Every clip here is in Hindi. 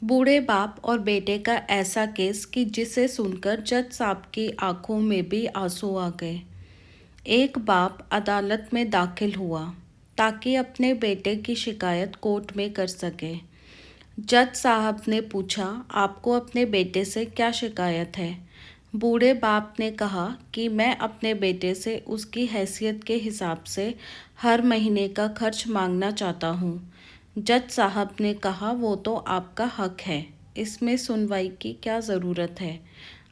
बूढ़े बाप और बेटे का ऐसा केस कि जिसे सुनकर जज साहब की आंखों में भी आंसू आ गए। एक बाप अदालत में दाखिल हुआ ताकि अपने बेटे की शिकायत कोर्ट में कर सके। जज साहब ने पूछा, आपको अपने बेटे से क्या शिकायत है? बूढ़े बाप ने कहा कि मैं अपने बेटे से उसकी हैसियत के हिसाब से हर महीने का खर्च मांगना चाहता हूँ। जज साहब ने कहा, वो तो आपका हक है, इसमें सुनवाई की क्या ज़रूरत है?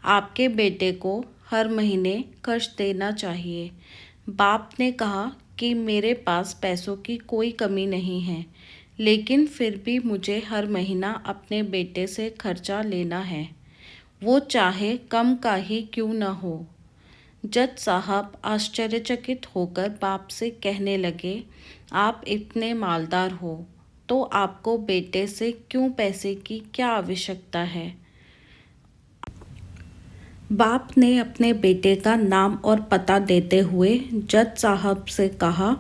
आपके बेटे को हर महीने खर्च देना चाहिए। बाप ने कहा कि मेरे पास पैसों की कोई कमी नहीं है, लेकिन फिर भी मुझे हर महीना अपने बेटे से खर्चा लेना है, वो चाहे कम का ही क्यों न हो। जज साहब आश्चर्यचकित होकर बाप से कहने लगे, आप इतने मालदार हो तो आपको बेटे से क्यों पैसे की क्या आवश्यकता है? बाप ने अपने बेटे का नाम और पता देते हुए जज साहब से कहा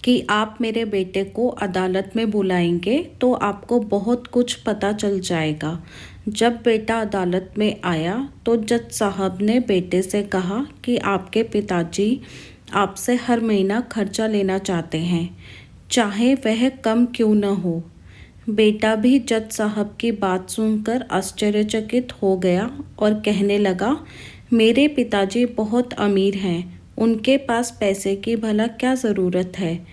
कि आप मेरे बेटे को अदालत में बुलाएंगे तो आपको बहुत कुछ पता चल जाएगा। जब बेटा अदालत में आया तो जज साहब ने बेटे से कहा कि आपके पिताजी आपसे हर महीना खर्चा लेना चाहते हैं, चाहे वह कम क्यों न हो। बेटा भी जज साहब की बात सुनकर आश्चर्यचकित हो गया और कहने लगा, मेरे पिताजी बहुत अमीर हैं, उनके पास पैसे की भला क्या ज़रूरत है?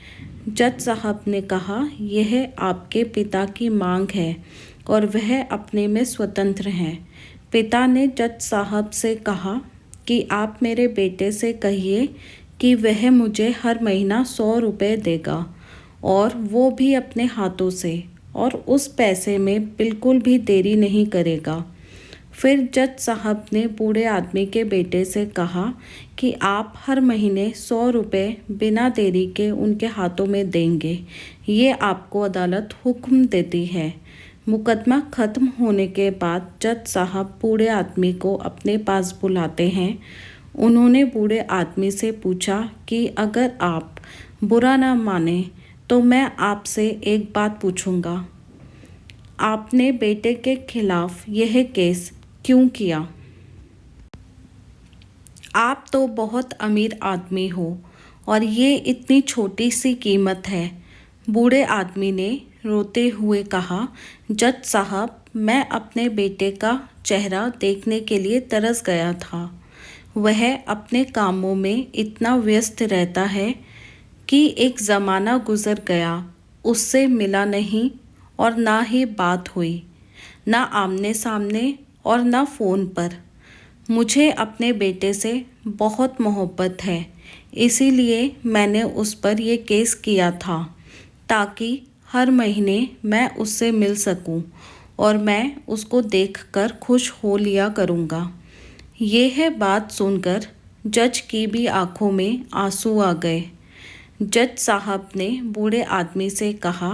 जज साहब ने कहा, यह आपके पिता की मांग है और वह अपने में स्वतंत्र हैं। पिता ने जज साहब से कहा कि आप मेरे बेटे से कहिए कि वह मुझे हर महीना 100 रुपये देगा, और वो भी अपने हाथों से, और उस पैसे में बिल्कुल भी देरी नहीं करेगा। फिर जज साहब ने बूढ़े आदमी के बेटे से कहा कि आप हर महीने 100 रुपये बिना देरी के उनके हाथों में देंगे, ये आपको अदालत हुक्म देती है। मुकदमा ख़त्म होने के बाद जज साहब बूढ़े आदमी को अपने पास बुलाते हैं। उन्होंने बूढ़े आदमी से पूछा कि अगर आप बुरा ना माने तो मैं आपसे एक बात पूछूंगा, आपने बेटे के खिलाफ यह केस क्यों किया? आप तो बहुत अमीर आदमी हो और ये इतनी छोटी सी कीमत है। बूढ़े आदमी ने रोते हुए कहा, जज साहब, मैं अपने बेटे का चेहरा देखने के लिए तरस गया था। वह अपने कामों में इतना व्यस्त रहता है कि एक ज़माना गुज़र गया, उससे मिला नहीं और ना ही बात हुई, ना आमने सामने और ना फ़ोन पर। मुझे अपने बेटे से बहुत मोहब्बत है, इसीलिए मैंने उस पर ये केस किया था ताकि हर महीने मैं उससे मिल सकूं और मैं उसको देखकर खुश हो लिया करूँगा। यह बात सुनकर जज की भी आंखों में आंसू आ गए। जज साहब ने बूढ़े आदमी से कहा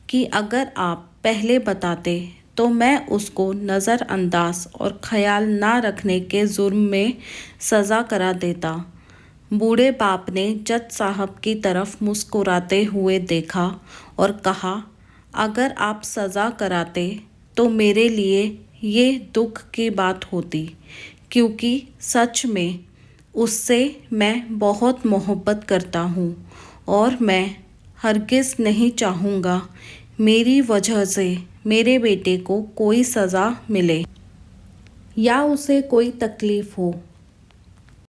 कि अगर आप पहले बताते तो मैं उसको नज़रअंदाज और ख्याल ना रखने के जुर्म में सज़ा करा देता। बूढ़े बाप ने जज साहब की तरफ मुस्कुराते हुए देखा और कहा, अगर आप सज़ा कराते तो मेरे लिए ये दुख की बात होती, क्योंकि सच में उससे मैं बहुत मोहब्बत करता हूँ और मैं हरगिज़ नहीं चाहूँगा मेरी वजह से मेरे बेटे को कोई सज़ा मिले या उसे कोई तकलीफ़ हो।